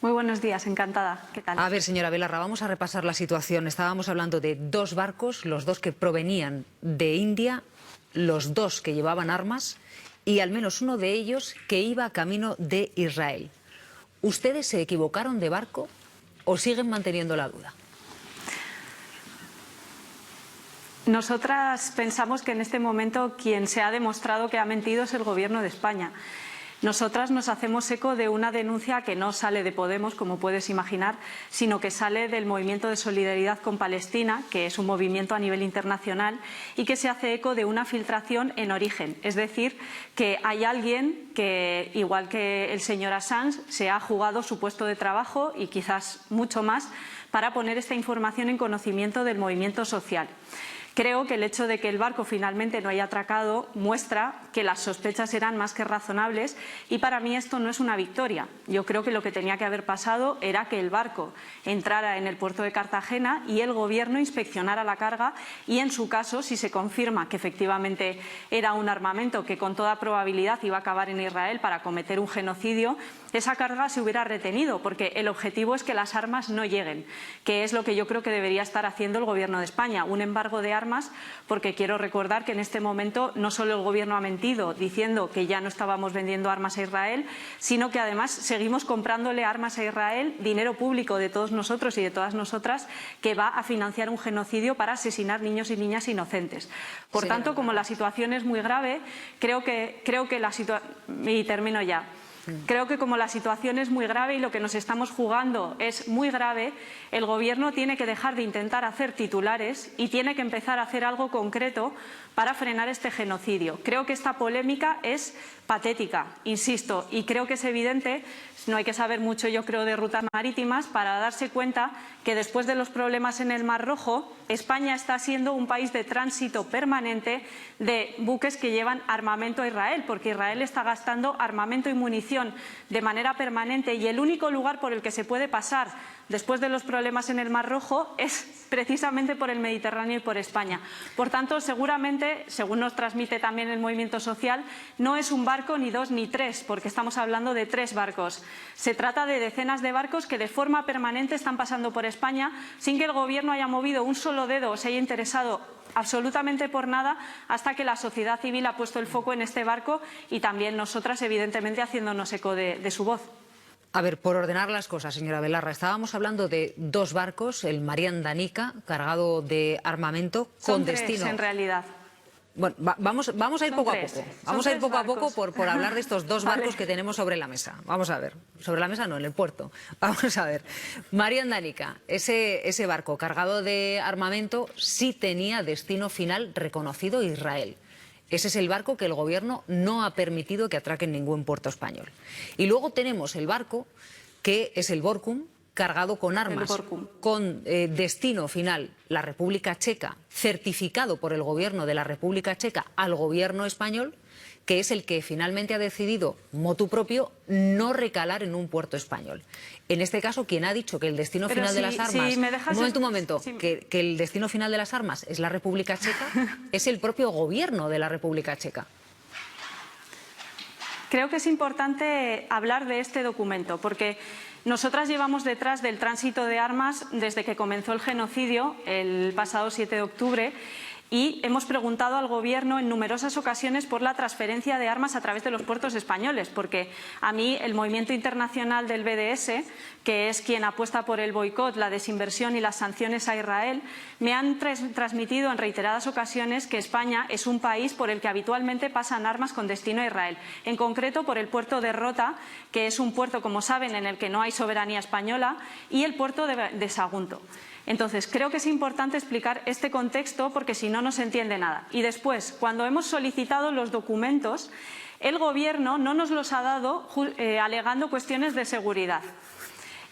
Muy buenos días, encantada. ¿Qué tal? A ver, señora Belarra, vamos a repasar la situación. Estábamos hablando de dos barcos, los dos que provenían de India, los dos que llevaban armas y al menos uno de ellos que iba camino de Israel. ¿Ustedes se equivocaron de barco o siguen manteniendo la duda? Nosotras pensamos que en este momento quien se ha demostrado que ha mentido es el Gobierno de España. Nosotras nos hacemos eco de una denuncia que no sale de Podemos, como puedes imaginar, sino que sale del Movimiento de Solidaridad con Palestina, que es un movimiento a nivel internacional y que se hace eco de una filtración en origen. Es decir, que hay alguien que, igual que el señor Assange, se ha jugado su puesto de trabajo y quizás mucho más para poner esta información en conocimiento del movimiento social. Creo que el hecho de que el barco finalmente no haya atracado muestra que las sospechas eran más que razonables y para mí esto no es una victoria. Yo creo que lo que tenía que haber pasado era que el barco entrara en el puerto de Cartagena y el Gobierno inspeccionara la carga y en su caso, si se confirma que efectivamente era un armamento que con toda probabilidad iba a acabar en Israel para cometer un genocidio, esa carga se hubiera retenido porque el objetivo es que las armas no lleguen, que es lo que yo creo que debería estar haciendo el Gobierno de España, un embargo de armas, porque quiero recordar que en este momento no solo el Gobierno ha mentido diciendo que ya no estábamos vendiendo armas a Israel, sino que además seguimos comprándole armas a Israel, dinero público de todos nosotros y de todas nosotras, que va a financiar un genocidio para asesinar niños y niñas inocentes. Por tanto, como la situación es muy grave, creo que la situación... Y termino ya. Creo que como la situación es muy grave y lo que nos estamos jugando es muy grave, el Gobierno tiene que dejar de intentar hacer titulares y tiene que empezar a hacer algo concreto para frenar este genocidio. Creo que esta polémica es patética, insisto, y creo que es evidente, no hay que saber mucho yo creo de rutas marítimas para darse cuenta que después de los problemas en el Mar Rojo, España está siendo un país de tránsito permanente de buques que llevan armamento a Israel, porque Israel está gastando armamento y munición de manera permanente y el único lugar por el que se puede pasar después de los problemas en el Mar Rojo es precisamente por el Mediterráneo y por España. Por tanto, seguramente, según nos transmite también el movimiento social, no es un barco, ni dos, ni tres, porque estamos hablando de 3 barcos. Se trata de decenas de barcos que de forma permanente están pasando por España sin que el Gobierno haya movido un solo dedo o se haya interesado absolutamente por nada hasta que la sociedad civil ha puesto el foco en este barco y también nosotras, evidentemente, haciéndonos eco de su voz. A ver, por ordenar las cosas, señora Belarra, estábamos hablando de 2 barcos, el Marian Danica, cargado de armamento con destino... Son 3, en realidad. Bueno, vamos a ir poco a poco. Vamos a ir poco a poco por hablar de estos 2 barcos Vale. que tenemos sobre la mesa. Vamos a ver. Sobre la mesa no, en el puerto. Vamos a ver. Marian Danica, ese barco cargado de armamento sí tenía destino final reconocido Israel. Ese es el barco que el Gobierno no ha permitido que atraque en ningún puerto español. Y luego tenemos el barco que es el Borkum, cargado con armas, con destino final la República Checa, certificado por el Gobierno de la República Checa al Gobierno español, que es el que finalmente ha decidido, motu propio, no recalar en un puerto español. En este caso, quien ha dicho que el destino final de las armas... Un momento, que el destino final de las armas es la República Checa, es el propio Gobierno de la República Checa. Creo que es importante hablar de este documento, porque nosotras llevamos detrás del tránsito de armas desde que comenzó el genocidio el pasado 7 de octubre y hemos preguntado al Gobierno en numerosas ocasiones por la transferencia de armas a través de los puertos españoles, porque a mí el movimiento internacional del BDS, que es quien apuesta por el boicot, la desinversión y las sanciones a Israel, me han transmitido en reiteradas ocasiones que España es un país por el que habitualmente pasan armas con destino a Israel, en concreto por el puerto de Rota, que es un puerto, como saben, en el que no hay soberanía española, y el puerto de Sagunto. Entonces, creo que es importante explicar este contexto porque si no, no se entiende nada. Y después, cuando hemos solicitado los documentos, el Gobierno no nos los ha dado alegando cuestiones de seguridad.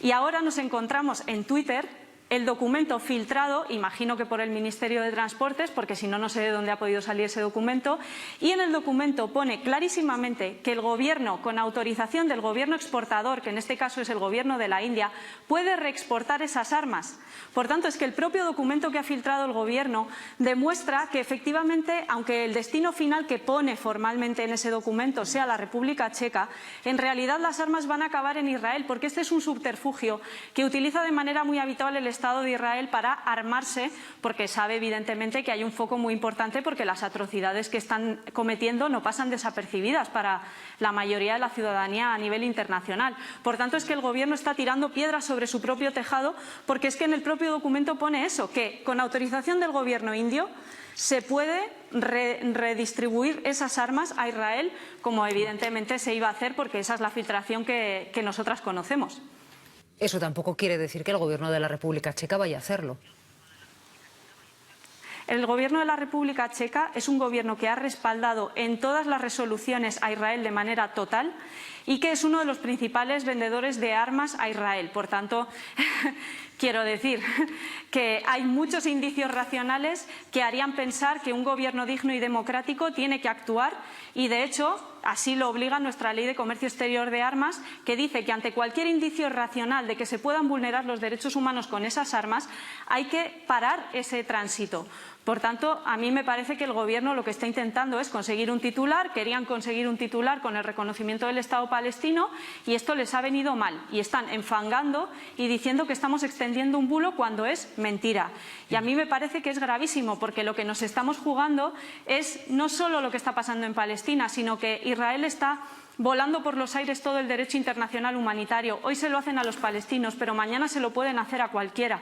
Y ahora nos encontramos en Twitter el documento filtrado, imagino que por el Ministerio de Transportes, porque si no, no sé de dónde ha podido salir ese documento, y en el documento pone clarísimamente que el Gobierno, con autorización del Gobierno exportador, que en este caso es el Gobierno de la India, puede reexportar esas armas. Por tanto, es que el propio documento que ha filtrado el Gobierno demuestra que efectivamente, aunque el destino final que pone formalmente en ese documento sea la República Checa, en realidad las armas van a acabar en Israel, porque este es un subterfugio que utiliza de manera muy habitual el Estado de Israel para armarse, porque sabe evidentemente que hay un foco muy importante, porque las atrocidades que están cometiendo no pasan desapercibidas para la mayoría de la ciudadanía a nivel internacional. Por tanto, es que el Gobierno está tirando piedras sobre su propio tejado, porque es que en el propio documento pone eso, que con autorización del Gobierno indio se puede redistribuir esas armas a Israel, como evidentemente se iba a hacer, porque esa es la filtración que nosotras conocemos. Eso tampoco quiere decir que el Gobierno de la República Checa vaya a hacerlo. El Gobierno de la República Checa es un gobierno que ha respaldado en todas las resoluciones a Israel de manera total y que es uno de los principales vendedores de armas a Israel. Por tanto, quiero decir que hay muchos indicios racionales que harían pensar que un gobierno digno y democrático tiene que actuar y, de hecho, así lo obliga nuestra Ley de Comercio Exterior de Armas, que dice que ante cualquier indicio racional de que se puedan vulnerar los derechos humanos con esas armas, hay que parar ese tránsito. Por tanto, a mí me parece que el Gobierno lo que está intentando es conseguir un titular, querían conseguir un titular con el reconocimiento del Estado palestino y esto les ha venido mal y están enfangando y diciendo que estamos extendiendo un bulo cuando es mentira. Y a mí me parece que es gravísimo, porque lo que nos estamos jugando es no solo lo que está pasando en Palestina, sino que Israel está volando por los aires todo el derecho internacional humanitario. Hoy se lo hacen a los palestinos, pero mañana se lo pueden hacer a cualquiera.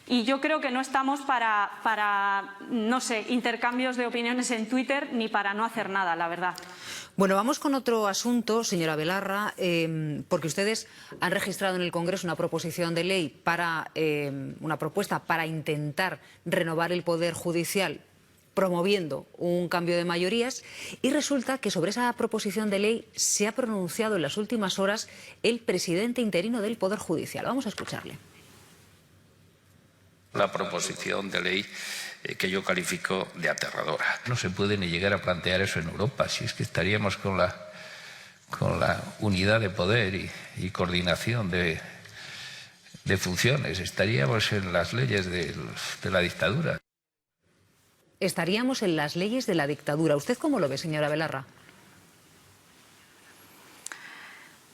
Y yo creo que no estamos para no sé, intercambios de opiniones en Twitter ni para no hacer nada, la verdad. Bueno, vamos con otro asunto, señora Belarra, porque ustedes han registrado en el Congreso una proposición de ley para una propuesta para intentar renovar el Poder Judicial, promoviendo un cambio de mayorías, y resulta que sobre esa proposición de ley se ha pronunciado en las últimas horas el presidente interino del Poder Judicial. Vamos a escucharle. La proposición de ley que yo califico de aterradora. No se puede ni llegar a plantear eso en Europa, si es que estaríamos con la unidad de poder y coordinación de funciones, estaríamos en las leyes de la dictadura. Estaríamos en las leyes de la dictadura. ¿Usted cómo lo ve, señora Belarra?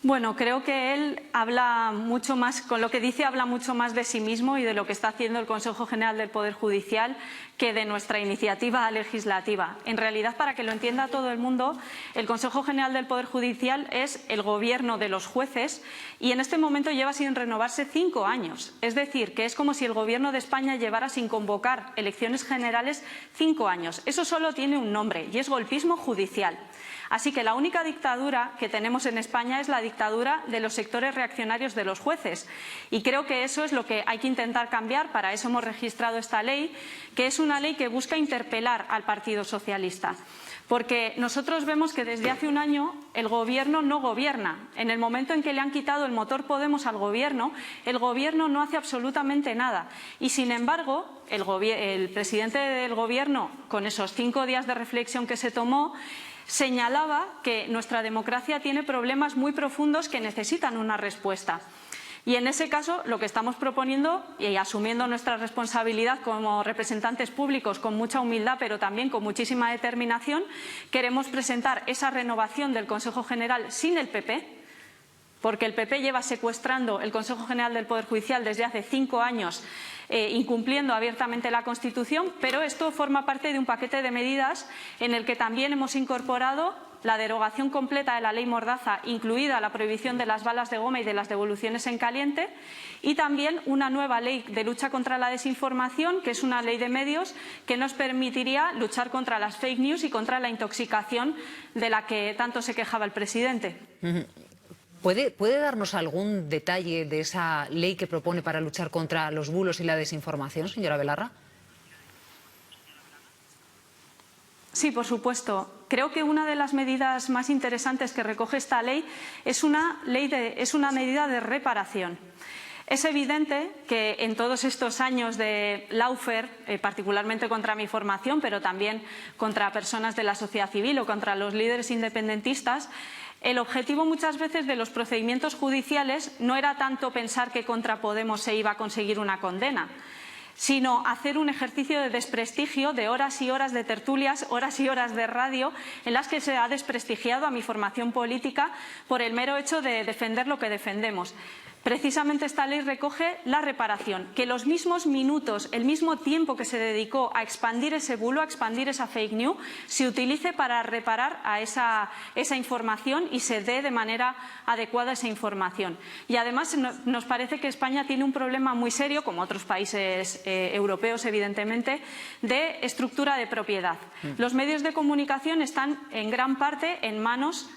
Bueno, creo que él habla mucho más, con lo que dice habla mucho más de sí mismo y de lo que está haciendo el Consejo General del Poder Judicial que de nuestra iniciativa legislativa. En realidad, para que lo entienda todo el mundo, el Consejo General del Poder Judicial es el gobierno de los jueces y en este momento lleva sin renovarse 5 años. Es decir, que es como si el Gobierno de España llevara sin convocar elecciones generales 5 años. Eso solo tiene un nombre y es golpismo judicial. Así que la única dictadura que tenemos en España es la dictadura de los sectores reaccionarios de los jueces. Y creo que eso es lo que hay que intentar cambiar. Para eso hemos registrado esta ley, que es una ley que busca interpelar al Partido Socialista. Porque nosotros vemos que desde hace un año el Gobierno no gobierna. En el momento en que le han quitado el motor Podemos al Gobierno, el Gobierno no hace absolutamente nada. Y sin embargo, el presidente del Gobierno, con esos 5 días de reflexión que se tomó, señalaba que nuestra democracia tiene problemas muy profundos que necesitan una respuesta. Y en ese caso, lo que estamos proponiendo, y asumiendo nuestra responsabilidad como representantes públicos con mucha humildad, pero también con muchísima determinación, queremos presentar esa renovación del Consejo General sin el PP, porque el PP lleva secuestrando el Consejo General del Poder Judicial desde hace 5 años, incumpliendo abiertamente la Constitución, pero esto forma parte de un paquete de medidas en el que también hemos incorporado la derogación completa de la ley Mordaza, incluida la prohibición de las balas de goma y de las devoluciones en caliente, y también una nueva ley de lucha contra la desinformación, que es una ley de medios que nos permitiría luchar contra las fake news y contra la intoxicación de la que tanto se quejaba el presidente. ¿Puede darnos algún detalle de esa ley que propone para luchar contra los bulos y la desinformación, señora Belarra? Sí, por supuesto. Creo que una de las medidas más interesantes que recoge esta ley es una medida de reparación. Es evidente que en todos estos años de lawfare, particularmente contra mi formación, pero también contra personas de la sociedad civil o contra los líderes independentistas, el objetivo muchas veces de los procedimientos judiciales no era tanto pensar que contra Podemos se iba a conseguir una condena, sino hacer un ejercicio de desprestigio de horas y horas de tertulias, horas y horas de radio, en las que se ha desprestigiado a mi formación política por el mero hecho de defender lo que defendemos. Precisamente esta ley recoge la reparación, que los mismos minutos, el mismo tiempo que se dedicó a expandir ese bulo, a expandir esa fake news, se utilice para reparar a esa información y se dé de manera adecuada esa información. Y además nos parece que España tiene un problema muy serio, como otros países europeos evidentemente, de estructura de propiedad. Los medios de comunicación están en gran parte en manos,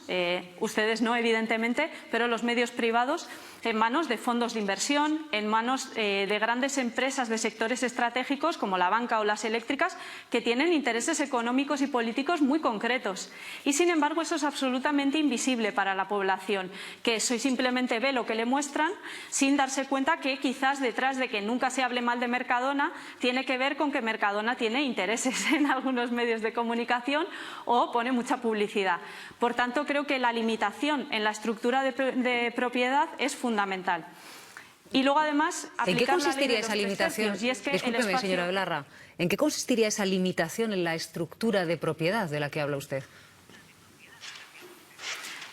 ustedes no evidentemente, pero los medios privados, en manos de fondos de inversión, en manos de grandes empresas de sectores estratégicos como la banca o las eléctricas, que tienen intereses económicos y políticos muy concretos. Y sin embargo eso es absolutamente invisible para la población, que eso simplemente ve lo que le muestran sin darse cuenta que quizás detrás de que nunca se hable mal de Mercadona tiene que ver con que Mercadona tiene intereses en algunos medios de comunicación o pone mucha publicidad. Por tanto, creo que la limitación en la estructura de propiedad es fundamental. Y luego, además, ¿en qué aplicar la ley consistiría de los esa tres limitación? tercios. Y es que Discúlpeme, el espacio... señora Belarra, ¿en qué consistiría esa limitación en la estructura de propiedad de la que habla usted?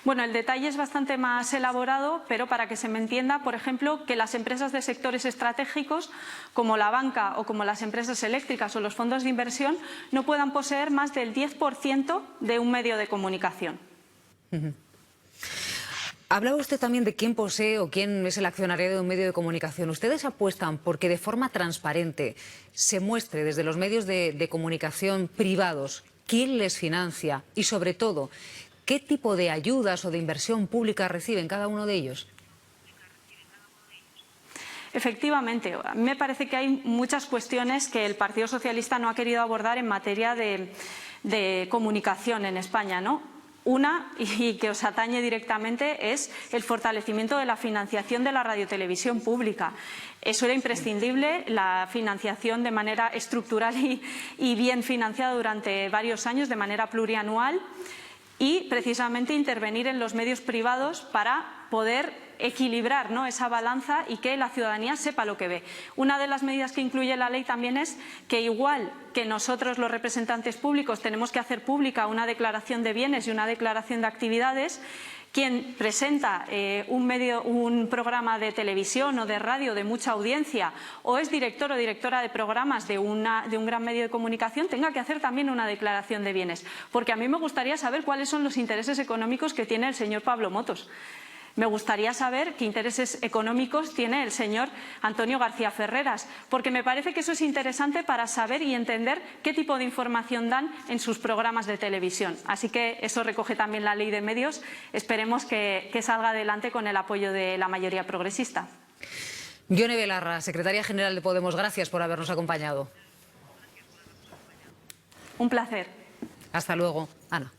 Bueno, el detalle es bastante más elaborado, pero para que se me entienda, por ejemplo, que las empresas de sectores estratégicos, como la banca o como las empresas eléctricas o los fondos de inversión, no puedan poseer más del 10% de un medio de comunicación. Hablaba usted también de quién posee o quién es el accionariado de un medio de comunicación. ¿Ustedes apuestan porque de forma transparente se muestre desde los medios de comunicación privados quién les financia y, sobre todo, qué tipo de ayudas o de inversión pública reciben cada uno de ellos? Efectivamente, a mí me parece que hay muchas cuestiones que el Partido Socialista no ha querido abordar en materia de comunicación en España, ¿no? Una, y que os atañe directamente, es el fortalecimiento de la financiación de la radiotelevisión pública. Eso era imprescindible, la financiación de manera estructural y bien financiada durante varios años, de manera plurianual, y precisamente intervenir en los medios privados para poder equilibrar, ¿no?, esa balanza y que la ciudadanía sepa lo que ve. Una de las medidas que incluye la ley también es que, igual que nosotros los representantes públicos tenemos que hacer pública una declaración de bienes y una declaración de actividades, quien presenta un programa de televisión o de radio de mucha audiencia o es director o directora de programas de un gran medio de comunicación tenga que hacer también una declaración de bienes. Porque a mí me gustaría saber cuáles son los intereses económicos que tiene el señor Pablo Motos. Me gustaría saber qué intereses económicos tiene el señor Antonio García Ferreras, porque me parece que eso es interesante para saber y entender qué tipo de información dan en sus programas de televisión. Así que eso recoge también la ley de medios. Esperemos que salga adelante con el apoyo de la mayoría progresista. Yone Belarra, secretaria general de Podemos, gracias por habernos acompañado. Un placer. Hasta luego, Ana.